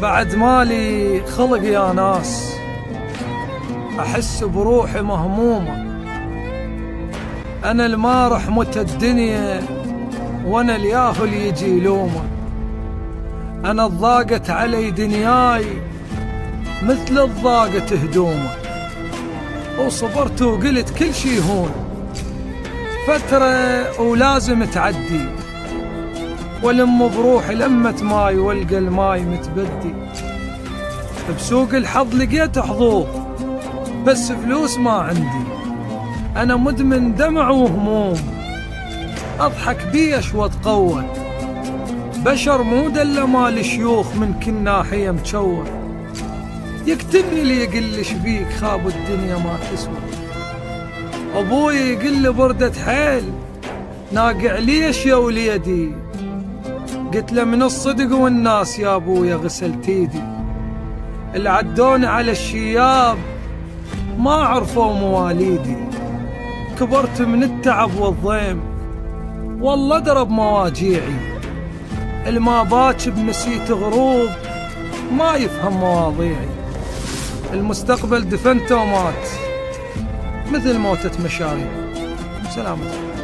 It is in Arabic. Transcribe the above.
بعد مالي خلق يا ناس، أحس بروحي مهمومة. أنا المارح مت الدنيا وأنا الياهل يجي لومه. أنا الضاقت علي دنياي مثل الضاقت هدومه، وصبرت وقلت كل شي هون، فترة ولازم تعدي، ولم بروحي لمة ماي والقى الماي متبدي. بسوق الحظ لقيت حظوظ بس فلوس ما عندي. أنا مدمن دمع وهموم، أضحك بيش واتقوى. بشر مو دل مال شيوخ من كل ناحية متشوه. يكتبني لي يقل شبيك خاب الدنيا ما تسوى. أبوي يقل بردة حيل ناقع ليش يا وليدي. قلت له من الصدق والناس يا أبويا غسلت ايدي. اللي عدوني على الشياب ما عرفوا مواليدي. كبرت من التعب والضيم والله درب مواجيعي. الما باك بمسيت غروب ما يفهم مواضيعي. المستقبل دفنته ومات مثل موتة مشاريع. سلامتك.